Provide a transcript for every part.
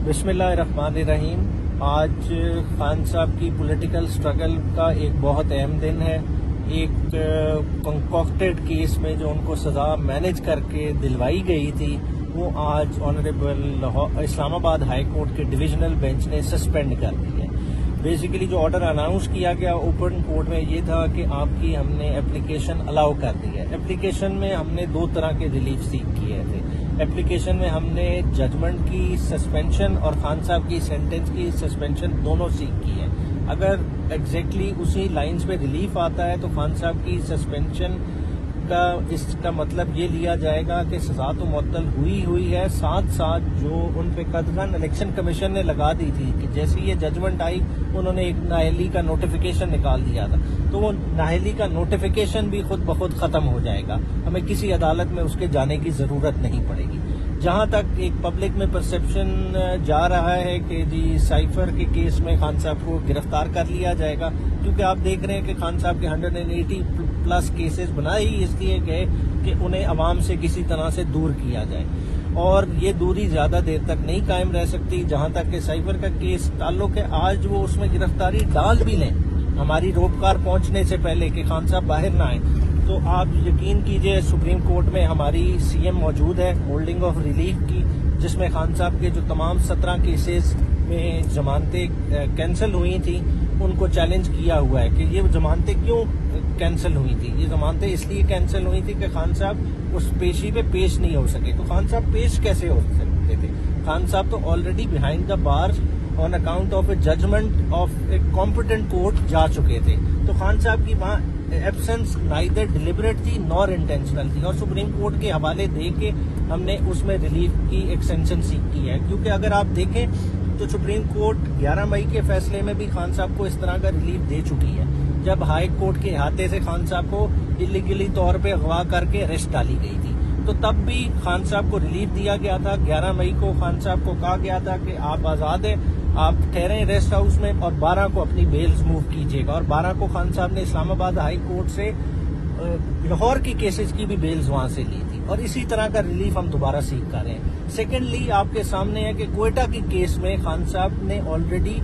बिस्मिल्लाहिर्रहमानिर्रहीम। आज खान साहब की पॉलिटिकल स्ट्रगल का एक बहुत अहम दिन है। एक कंकॉक्टेड केस में जो उनको सजा मैनेज करके दिलवाई गई थी वो आज ऑनरेबल इस्लामाबाद हाई कोर्ट के डिविजनल बेंच ने सस्पेंड कर दी है। बेसिकली जो ऑर्डर अनाउंस किया गया ओपन कोर्ट में ये था कि आपकी हमने एप्लीकेशन अलाउ कर दी है। एप्लीकेशन में हमने दो तरह के रिलीफ सीख किए थे। एप्लीकेशन में हमने जजमेंट की सस्पेंशन और खान साहब की सेंटेंस की सस्पेंशन दोनों सीख की है। अगर एग्जैक्टली उसी लाइंस पे रिलीफ आता है तो खान साहब की सस्पेंशन का इसका मतलब ये लिया जाएगा कि सजा तो मुअत्तल हुई है, साथ साथ जो उन पे कदगन इलेक्शन कमीशन ने लगा दी थी कि जैसे ये जजमेंट आई उन्होंने एक नाअहली का नोटिफिकेशन निकाल दिया था, तो वो नाअहली का नोटिफिकेशन भी खुद ब खुद खत्म हो जाएगा। हमें किसी अदालत में उसके जाने की जरूरत नहीं पड़ेगी। जहां तक एक पब्लिक में परसेप्शन जा रहा है कि जी साइफर के केस में खान साहब को गिरफ्तार कर लिया जाएगा, क्योंकि आप देख रहे हैं कि खान साहब के 180 प्लस केसेस बनाए ही इसलिए गए कि उन्हें अवाम से किसी तरह से दूर किया जाए, और ये दूरी ज्यादा देर तक नहीं कायम रह सकती। जहां तक कि साइफर का केस ताल्लुक है, आज वो उसमें गिरफ्तारी डाल भी लें हमारी रोपकार पहुंचने से पहले कि खान साहब बाहर ना आए, तो आप यकीन कीजिए सुप्रीम कोर्ट में हमारी सीएम मौजूद है होल्डिंग ऑफ रिलीफ की, जिसमें खान साहब के जो तमाम 17 केसेस में जमानतें कैंसिल हुई थी उनको चैलेंज किया हुआ है कि ये जमानतें क्यों कैंसिल हुई थी। ये जमानतें इसलिए कैंसिल हुई थी कि खान साहब उस पेशी पे पेश नहीं हो सके। तो खान साहब पेश कैसे हो सकते थे? खान साहब तो already behind the bar on account of a judgement of a competent court जा चुके थे। तो खान साहब की वहां एब्सेंस नाइदर डिलिबरेट थी नॉर इंटेंशनल थी, और सुप्रीम कोर्ट के हवाले दे के हमने उसमें रिलीफ की एक्सटेंशन सीख की है। क्योंकि अगर आप देखें तो सुप्रीम कोर्ट 11 मई के फैसले में भी खान साहब को इस तरह का रिलीफ दे चुकी है, जब हाई कोर्ट के अहाते से खान साहब को इलीगली तौर पे अगवा करके अरेस्ट डाली गई थी। तो तब भी खान साहब को रिलीफ दिया गया था। 11 मई को खान साहब को कहा गया था कि आप आजाद हैं, आप ठहरें रेस्ट हाउस में, और 12 को अपनी बेल्स मूव कीजिएगा। और 12 को खान साहब ने इस्लामाबाद हाई कोर्ट से लाहौर की केसेस की भी बेल्स वहां से ली थी, और इसी तरह का रिलीफ हम दोबारा सीख कर रहे हैं। सेकेंडली आपके सामने है कि क्वेटा की केस में खान साहब ने ऑलरेडी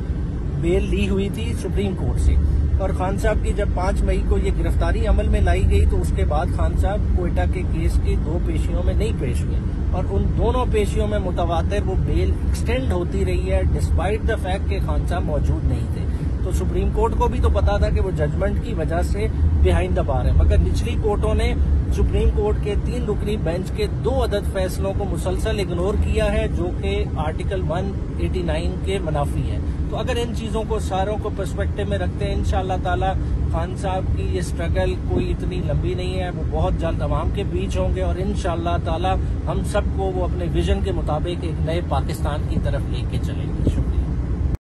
बेल ली हुई थी सुप्रीम कोर्ट से, और खान साहब की जब 5 मई को ये गिरफ्तारी अमल में लाई गई तो उसके बाद खान साहब क्वेटा के केस की 2 पेशियों में नहीं पेश हुए, और उन दोनों पेशियों में मुतवातिर वो बेल एक्सटेंड होती रही है डिस्पाइट द फैक्ट कि खान साहब मौजूद नहीं थे। तो सुप्रीम कोर्ट को भी तो पता था कि वो जजमेंट की वजह से बिहाइंड द बार है, मगर निचली कोर्टों ने सुप्रीम कोर्ट के 3 रुकनी बेंच के 2 अदद फैसलों को मुसलसल इग्नोर किया है, जो कि आर्टिकल 189 के मुनाफी है। तो अगर इन चीजों को सारों को पर्सपेक्टिव में रखते हैं, इंशाअल्लाह ताला खान साहब की ये स्ट्रगल कोई इतनी लंबी नहीं है, वो बहुत जल्द अवाम के बीच होंगे, और इंशाअल्लाह ताला हम सबको वो अपने विजन के मुताबिक एक नए पाकिस्तान की तरफ लेके चलेंगे। शुक्रिया।